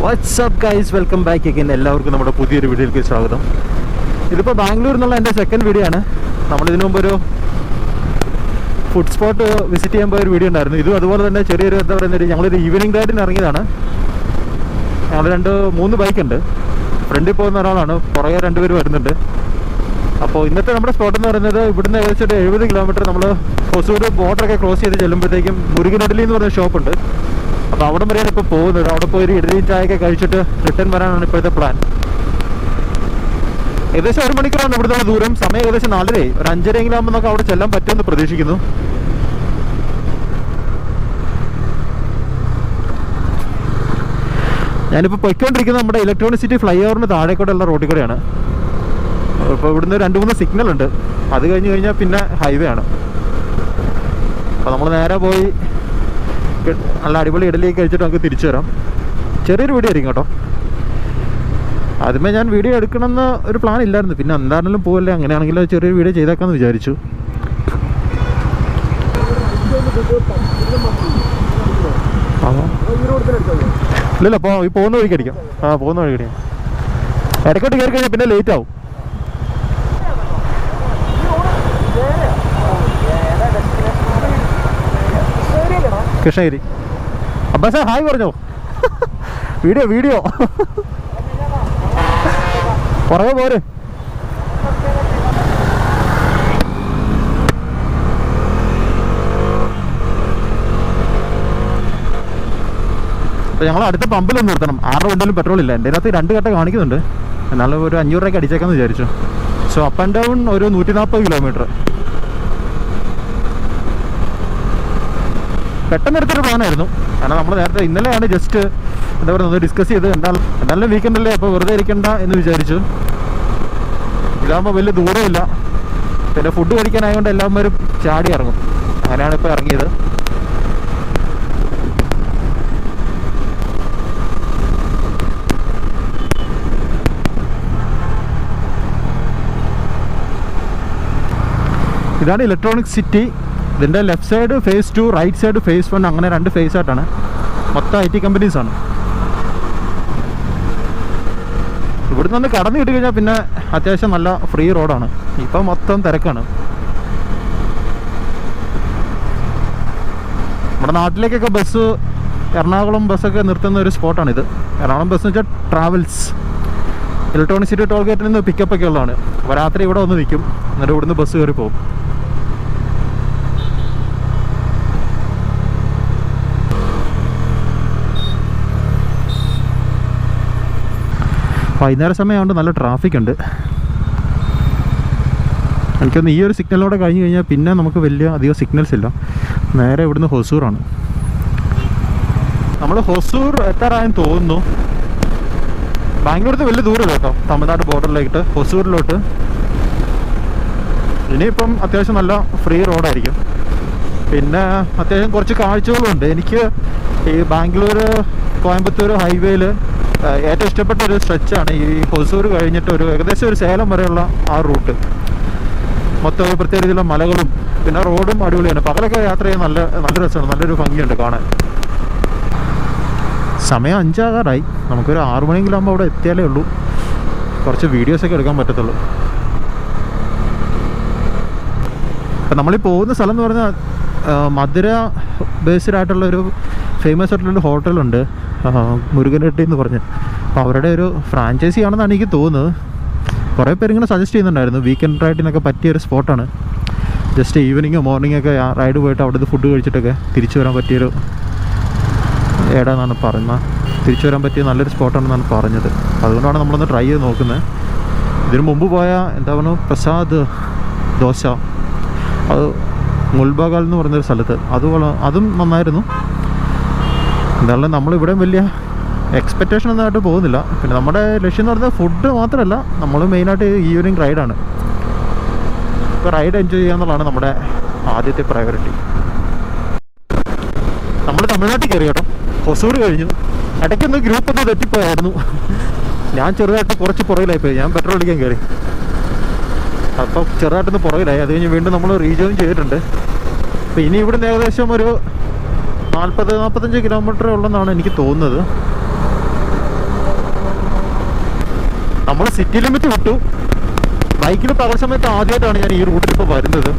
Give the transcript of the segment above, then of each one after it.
WhatsApp guys, welcome back again. എല്ലാവർക്കും നമ്മുടെ പുതിയൊരു വീഡിയോയിലേക്ക് സ്വാഗതം. ഇതിപ്പോൾ ബാംഗ്ലൂർ എന്നുള്ള എൻ്റെ സെക്കൻഡ് വീഡിയോ ആണ്. നമ്മളിതിനു മുമ്പ് ഒരു ഫുഡ് സ്പോട്ട് വിസിറ്റ് ചെയ്യാൻ പോയ ഒരു വീഡിയോ ഉണ്ടായിരുന്നു. ഇതും അതുപോലെ തന്നെ ചെറിയൊരു എന്താ പറയുന്നത്, ഞങ്ങളൊരു ഈവനിങ് റൈഡിന് ഇറങ്ങിയതാണ്. ഞങ്ങൾ 2-3 ബൈക്കുണ്ട്. ഫ്രണ്ടിൽ പോകുന്ന ഒരാളാണ്, പുറകെ 2 പേര് വരുന്നുണ്ട്. അപ്പോൾ ഇന്നത്തെ നമ്മുടെ സ്പോട്ട് എന്ന് പറയുന്നത് ഇവിടുന്ന് ഏകദേശം ഒരു 70 കിലോമീറ്റർ നമ്മൾ ഹൊസൂർ ബോർഡറൊക്കെ ക്രോസ് ചെയ്ത് ചെല്ലുമ്പോഴത്തേക്കും മുരുകൻ ഇഡ്ലി എന്ന് പറഞ്ഞ ഷോപ്പുണ്ട്. അപ്പോൾ അവിടെ വരെയാണ് ഇപ്പോൾ പോകുന്നത്. അവിടെ പോയി ഒരു ഇഡ്ലി ചായയൊക്കെ കഴിച്ചിട്ട് റിട്ടേൺ വരാനാണ് ഇപ്പോഴത്തെ പ്ലാൻ. ഏകദേശം 1 മണിക്കൂറാണ് ഇവിടുത്തെ ദൂരം. സമയം ഏകദേശം 4:30, ഒരു 5:30 ആകുമ്പോൾ നമുക്ക് അവിടെ ചെല്ലാൻ പറ്റുമെന്ന് പ്രതീക്ഷിക്കുന്നു. ഞാനിപ്പോൾ പൊയ്ക്കൊണ്ടിരിക്കുന്നത് നമ്മുടെ ഇലക്ട്രോണിക് സിറ്റി ഫ്ലൈ ഓവറിന് താഴേക്കോട്ടുള്ള റോഡിൽ കൂടെയാണ്. അപ്പോൾ ഇവിടുന്ന് 2-3 സിഗ്നൽ ഉണ്ട്. അത് കഴിഞ്ഞ് കഴിഞ്ഞാൽ പിന്നെ ഹൈവേ ആണ്. അപ്പോൾ നമ്മൾ നേരെ പോയി നല്ല അടിപൊളി ഇഡലിയൊക്കെ കഴിച്ചിട്ട് നമുക്ക് തിരിച്ചു വരാം. ചെറിയൊരു വീഡിയോ ആയിരിക്കും കേട്ടോ. ആദ്യമേ ഞാൻ വീഡിയോ എടുക്കണമെന്ന് ഒരു പ്ലാൻ ഇല്ലായിരുന്നു. പിന്നെ എന്താണെങ്കിലും പോകല്ലേ, അങ്ങനെയാണെങ്കിൽ ചെറിയൊരു വീഡിയോ ചെയ്തേക്കാമെന്ന് വിചാരിച്ചു. ഇല്ലല്ലോ, അപ്പോൾ ഈ പോകുന്ന വഴിക്ക് അടിക്കാം. പോകുന്ന വഴിക്ക് അടിക്കാം. ഇടയ്ക്കോട്ട് കയറി കഴിഞ്ഞാൽ പിന്നെ ലേറ്റ് ആവും. കൃഷ്ണഗിരി. അബ്ബാസ ഹായ് പറഞ്ഞോ. വീഡിയോ പുറകെ പോര്. അപ്പോൾ ഞങ്ങൾ അടുത്ത പമ്പിലൊന്നും നിർത്തണം. 6 വണ്ടിയിലും പെട്രോൾ ഇല്ല. എൻ്റെ അകത്ത് 2 കട്ട കാണിക്കുന്നുണ്ട്. എന്നാലും ഒരു 500 രൂപയ്ക്ക് അടിച്ചേക്കാമെന്ന് വിചാരിച്ചു. സോ അപ്പ് ആൻഡ് ഡൗൺ ഒരു 140 കിലോമീറ്റർ. പെട്ടെന്ന് എടുത്തൊരു പ്ലാനായിരുന്നു. കാരണം നമ്മൾ നേരത്തെ ഇന്നലെയാണ് ജസ്റ്റ് എന്താ പറയുക ഡിസ്കസ് ചെയ്ത് എന്തായാലും വീക്കെൻഡല്ലേ, അപ്പോൾ വെറുതെ ഇരിക്കണ്ട എന്ന് വിചാരിച്ചു. ഇതാകുമ്പോൾ വലിയ ദൂരമില്ല. പിന്നെ ഫുഡ് കഴിക്കാനായതുകൊണ്ട് എല്ലാവരും ചാടി ഇറങ്ങും. അങ്ങനെയാണ് ഇപ്പോൾ ഇറങ്ങിയത്. ഇതാണ് ഇലക്ട്രോണിക് സിറ്റി. ഇതിൻ്റെ left side phase 2, right side phase 1, അങ്ങനെ 2 ഫേസ് ആയിട്ടാണ്. മൊത്തം IT കമ്പനീസാണ്. ഇവിടുന്ന് ഒന്ന് കടന്നു കിട്ടി കഴിഞ്ഞാൽ പിന്നെ അത്യാവശ്യം നല്ല ഫ്രീ റോഡാണ്. ഇപ്പം മൊത്തം തിരക്കാണ്. നമ്മുടെ നാട്ടിലേക്കൊക്കെ ബസ്, എറണാകുളം ബസ്സൊക്കെ നിർത്തുന്ന ഒരു സ്പോട്ടാണിത്. എറണാകുളം ബസ് എന്ന് വെച്ചാൽ ട്രാവൽസ്. ഇലക്ട്രോണിക് സിറ്റി ടോൾ ഗേറ്റിൽ നിന്ന് പിക്കപ്പൊക്കെ ഉള്ളതാണ്. അപ്പോൾ രാത്രി ഇവിടെ വന്ന് നിൽക്കും, എന്നിട്ട് ഇവിടുന്ന് ബസ് കയറി പോകും. വൈകുന്നേര സമയമായതുകൊണ്ട് നല്ല ട്രാഫിക് ഉണ്ട്. എനിക്കൊന്ന് ഈ ഒരു സിഗ്നലോടെ കഴിഞ്ഞ് കഴിഞ്ഞാൽ പിന്നെ നമുക്ക് വലിയ അധികം സിഗ്നൽസ് ഇല്ല. നേരെ ഇവിടുന്ന് ഹൊസൂറാണ്. നമ്മൾ ഹൊസൂർ എത്താറായെന്ന് തോന്നുന്നു. ബാംഗ്ലൂരിൽ വലിയ ദൂരമില്ല കേട്ടോ, തമിഴ്നാട് ബോർഡറിലേക്കിട്ട് ഹൊസൂരിലോട്ട്. ഇനിയിപ്പം അത്യാവശ്യം നല്ല ഫ്രീ റോഡായിരിക്കും. പിന്നെ അത്യാവശ്യം കുറച്ച് കാഴ്ചകളുണ്ട്. എനിക്ക് ഈ ബാംഗ്ലൂർ കോയമ്പത്തൂർ ഹൈവേയിൽ ഏറ്റവും ഇഷ്ടപ്പെട്ട ഒരു സ്ട്രെച്ചാണ് ഈ ഹൊസൂർ കഴിഞ്ഞിട്ട് ഏകദേശം ഒരു സേലം വരെയുള്ള ആ റൂട്ട്. മൊത്തം ഒരു പ്രത്യേക രീതിയിലുള്ള മലകളും പിന്നെ റോഡും അടിപൊളിയാണ്. പകലൊക്കെ യാത്ര ചെയ്യാൻ നല്ല രസമാണ്, നല്ലൊരു ഭംഗിയുണ്ട് കാണാൻ. സമയം 5 ആകാറായി. നമുക്കൊരു 6 മണിയെങ്കിലും ആകുമ്പോൾ അവിടെ എത്തിയാലേ ഉള്ളൂ കുറച്ച് വീഡിയോസൊക്കെ എടുക്കാൻ പറ്റത്തുള്ളൂ. അപ്പം നമ്മളീ പോകുന്ന സ്ഥലം എന്ന് പറഞ്ഞാൽ മധുര ബേസ്ഡ് ആയിട്ടുള്ളൊരു ഫേമസ് ആയിട്ടുള്ളൊരു ഹോട്ടലുണ്ട്, മുരുകൻ ഇഡ്ലി എന്ന് പറഞ്ഞ്. അപ്പോൾ അവരുടെ ഒരു ഫ്രാഞ്ചൈസി ആണെന്നാണ് എനിക്ക് തോന്നുന്നത്. കുറേ പേര് ഇങ്ങനെ സജസ്റ്റ് ചെയ്യുന്നുണ്ടായിരുന്നു. വീക്കെൻഡ് റൈഡിനൊക്കെ പറ്റിയൊരു സ്പോട്ടാണ്. ജസ്റ്റ് ഈവനിങ്ങോ മോർണിംഗ് ഒക്കെ റൈഡ് പോയിട്ട് അവിടുത്തെ ഫുഡ് കഴിച്ചിട്ടൊക്കെ തിരിച്ചു വരാൻ പറ്റിയൊരു ഏടാന്നാണ് പറയുന്നത്. തിരിച്ചു വരാൻ പറ്റിയ നല്ലൊരു സ്പോട്ടാണെന്നാണ് പറഞ്ഞത്. അതുകൊണ്ടാണ് നമ്മളൊന്ന് ട്രൈ ചെയ്ത് നോക്കുന്നത്. ഇതിനു മുമ്പ് പോയ എന്താ പറയുക പ്രസാദ് ദോശ, അത് മുൾബാഗാൽ എന്ന് പറഞ്ഞൊരു സ്ഥലത്ത്, അതും നന്നായിരുന്നു. എന്തായാലും നമ്മളിവിടെ വലിയ എക്സ്പെക്റ്റേഷൻ ഒന്നായിട്ട് പോകുന്നില്ല. പിന്നെ നമ്മുടെ ലക്ഷ്യം എന്ന് പറഞ്ഞാൽ ഫുഡ് മാത്രമല്ല, നമ്മൾ മെയിനായിട്ട് ഈവനിങ് റൈഡാണ്. ഇപ്പോൾ റൈഡ് എൻജോയ് ചെയ്യുക എന്നുള്ളതാണ് നമ്മുടെ ആദ്യത്തെ പ്രയോറിറ്റി. നമ്മൾ തമിഴ്നാട്ടിൽ കയറി കേട്ടോ. ഹൊസൂർ കഴിഞ്ഞു. ഇടയ്ക്കൊന്ന് ഗ്രൂപ്പൊക്കെ തെറ്റിപ്പോയായിരുന്നു. ഞാൻ ചെറുതായിട്ട് കുറച്ച് പുറകിലായിപ്പോയി. ഞാൻ പെട്രോൾ അടിക്കാൻ കയറി, അപ്പോൾ ചെറുതായിട്ടൊന്ന് പുറകിലായി. അത് കഴിഞ്ഞ് വീണ്ടും നമ്മൾ റീജോയിൻ ചെയ്തിട്ടുണ്ട്. അപ്പോൾ ഇനി ഇവിടുന്ന് ഏകദേശം ഒരു 40-45 കിലോമീറ്റർ ഉള്ളെന്നാണ് എനിക്ക് തോന്നുന്നത്. നമ്മൾ സിറ്റി ലിമിറ്റ് വിട്ടു. ബൈക്കിൽ പകൽ സമയത്ത് ആദ്യമായിട്ടാണ് ഞാൻ ഈ റൂട്ടിൽ ഇപ്പോൾ വരുന്നത്.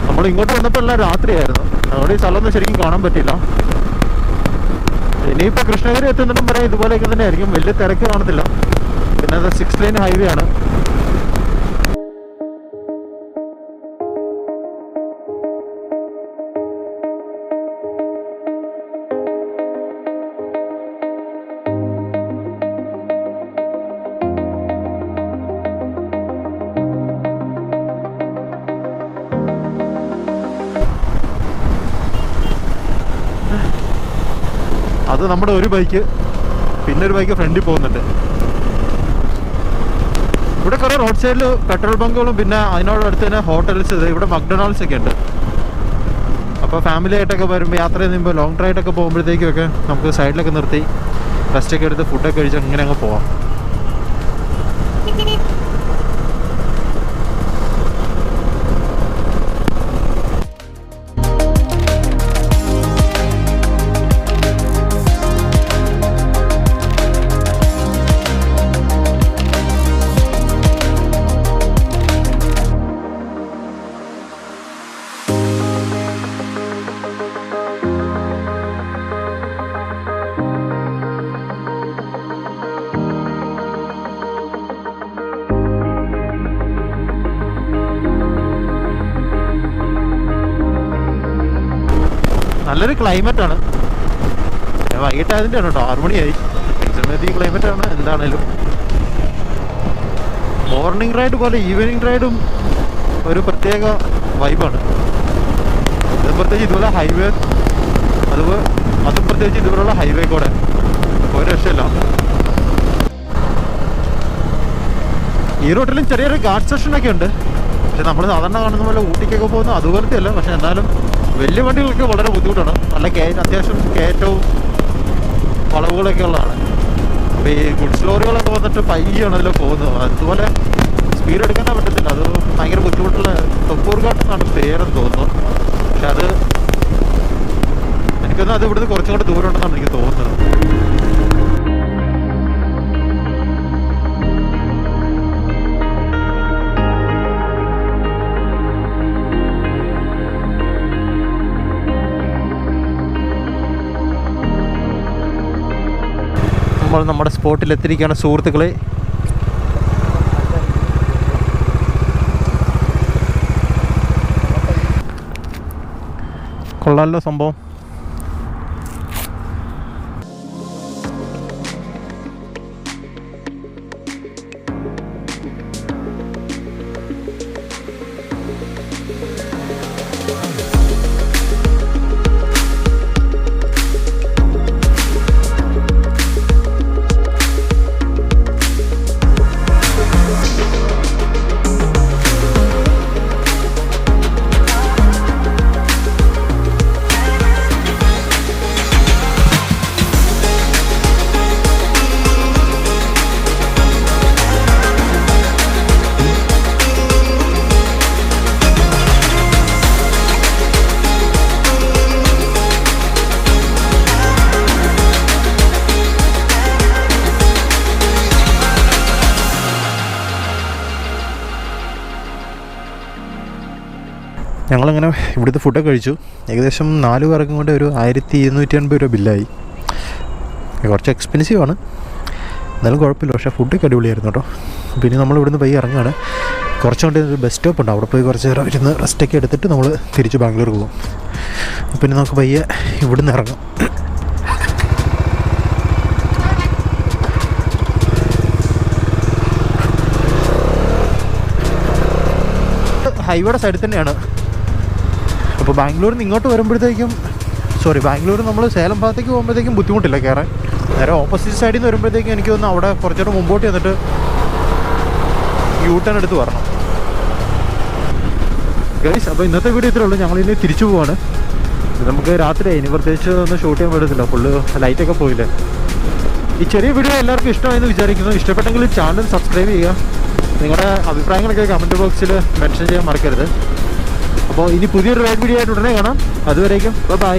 നമ്മൾ ഇങ്ങോട്ട് വന്നപ്പോൾ എല്ലാം രാത്രിയായിരുന്നു, അതുകൊണ്ട് ഈ സ്ഥലമൊന്നും ശരിക്കും കാണാൻ പറ്റില്ല. ഇനിയിപ്പോൾ കൃഷ്ണഗിരി എത്തുന്നിടം വരെ ഇതുപോലെയൊക്കെ തന്നെ ആയിരിക്കും, വലിയ തിരക്ക് കാണത്തില്ല. പിന്നെ അത് 6 ലൈൻ ഹൈവേ ആണ്. അത് നമ്മുടെ ഒരു ബൈക്ക്, പിന്നെ ഒരു ബൈക്ക് ഫ്രണ്ടിൽ പോകുന്നുണ്ട്. ഇവിടെ കുറേ റോഡ് സൈഡിൽ പെട്രോൾ ബങ്കുകളും പിന്നെ അതിനോടടുത്ത് തന്നെ ഹോട്ടൽസ്, ഇവിടെ മക്ഡൊണാൾഡ്സ് ഒക്കെ ഉണ്ട്. അപ്പോൾ ഫാമിലി ആയിട്ടൊക്കെ വരുമ്പോൾ യാത്ര ചെയ്യുമ്പോൾ ലോങ് റൈഡൊക്കെ പോകുമ്പോഴത്തേക്കൊക്കെ നമുക്ക് സൈഡിലൊക്കെ നിർത്തി റെസ്റ്റൊക്കെ എടുത്ത് ഫുഡൊക്കെ കഴിച്ച് അങ്ങനെ അങ്ങ് പോവാം. നല്ലൊരു ക്ലൈമറ്റാണ്. വൈകിട്ടായതിൻ്റെ ആണ് കേട്ടോ, 6 മണിയായി. ഈ ക്ലൈമറ്റാണ് എന്താണേലും. മോർണിംഗ് റൈഡ് പോലെ ഈവനിങ് റൈഡും ഒരു പ്രത്യേക വൈബാണ്. അത് പ്രത്യേകിച്ച് ഇതുപോലെ ഹൈവേ, അതും പ്രത്യേകിച്ച് ഇതുപോലുള്ള ഹൈവേ കൂടെ ഒരു രക്ഷയില്ല. ഈ റൂട്ടിലും ചെറിയൊരു ഗാർഡ് സെക്ഷനൊക്കെ ഉണ്ട്. പക്ഷെ നമ്മൾ സാധാരണ കാണുന്ന പോലെ ഊട്ടിക്കൊക്കെ പോകുന്നത് അതുപോലത്തെ അല്ല. പക്ഷെ എന്നാലും വലിയ വണ്ടികൾക്ക് വളരെ ബുദ്ധിമുട്ടാണ്. നല്ല അത്യാവശ്യം കയറ്റവും വളവുകളൊക്കെ ഉള്ളതാണ്. അപ്പോൾ ഈ ഗുഡ്സ് ലോറികളൊക്കെ വന്നിട്ട് പയ്യാണ് അതിൽ പോകുന്നത്. അതുപോലെ സ്പീഡ് എടുക്കാനേ പറ്റത്തില്ല. അത് ഭയങ്കര ബുദ്ധിമുട്ടുള്ള തൊപ്പൂർഘാട്ടെന്നാണ് പേരെന്ന് തോന്നുന്നു. പക്ഷെ അത് എനിക്കൊന്നും അത് ഇവിടുന്ന് കുറച്ചും കൂടെ ദൂരം ഉണ്ടെന്നാണ് എനിക്ക് തോന്നുന്നത്. നമ്മൾ നമ്മുടെ സ്പോട്ടിൽ എത്തിയിരിക്കുകയാണ് സുഹൃത്തുക്കളെ. കൊള്ളാമല്ലോ സംഭവം. ഞങ്ങളങ്ങനെ ഇവിടുത്തെ ഫുഡൊക്കെ കഴിച്ചു. ഏകദേശം 4 പേർക്കും കൊണ്ട് ഒരു 1280 രൂപ ബില്ലായി. കുറച്ച് എക്സ്പെൻസീവാണ്, എന്നാലും കുഴപ്പമില്ല. പക്ഷേ ഫുഡൊക്കെ അടിപൊളിയായിരുന്നു കേട്ടോ. പിന്നെ നമ്മൾ ഇവിടുന്ന് പയ്യെ ഇറങ്ങുകയാണ്. കുറച്ചുകൊണ്ട് ഒരു ബസ് സ്റ്റോപ്പ് ഉണ്ട്, അവിടെ പോയി കുറച്ച് നേരം ഇരുന്ന് റെസ്റ്റൊക്കെ എടുത്തിട്ട് നമ്മൾ തിരിച്ച് ബാംഗ്ലൂർ പോകും. പിന്നെ നമുക്ക് പയ്യെ ഇവിടുന്ന് ഇറങ്ങാം. ഹൈവേയുടെ സൈഡിൽ തന്നെയാണ്. അപ്പോൾ ബാംഗ്ലൂരിൽ നിന്ന് ഇങ്ങോട്ട് വരുമ്പോഴത്തേക്കും ബാംഗ്ലൂർ നമ്മൾ സേലം ഭാഗത്തേക്ക് പോകുമ്പോഴത്തേക്കും ബുദ്ധിമുട്ടില്ല കയറാൻ. നേരെ ഓപ്പോസിറ്റ് സൈഡിൽ നിന്ന് വരുമ്പോഴത്തേക്കും എനിക്ക് തോന്നുന്നു അവിടെ കുറച്ചുകൂടെ മുമ്പോട്ട് ചെന്നിട്ട് യൂ ടേൺ എടുത്ത് വരണം. ഗൈസ്, അപ്പോൾ ഇന്നത്തെ വീഡിയോ ഇത്രേ ഉള്ളൂ. ഞങ്ങളിനി തിരിച്ചു പോവാണ്. നമുക്ക് രാത്രിയായി, ഇനി പ്രത്യേകിച്ച് ഒന്നും ഷൂട്ട് ചെയ്യാൻ പറ്റത്തില്ല, ഫുള്ള് ലൈറ്റൊക്കെ പോയില്ലേ. ഈ ചെറിയ വീഡിയോ എല്ലാവർക്കും ഇഷ്ടമായെന്ന് വിചാരിക്കുന്നു. ഇഷ്ടപ്പെട്ടെങ്കിൽ ചാനൽ സബ്സ്ക്രൈബ് ചെയ്യുക. നിങ്ങളുടെ അഭിപ്രായങ്ങളൊക്കെ കമൻറ്റ് ബോക്സിൽ മെൻഷൻ ചെയ്യാൻ മറക്കരുത്. അപ്പോൾ ഇനി പുതിയൊരു റൈഡ് വീഡിയോ ആയിട്ട് ഉടനെ കാണാം. അതുവരേക്കും ബൈ.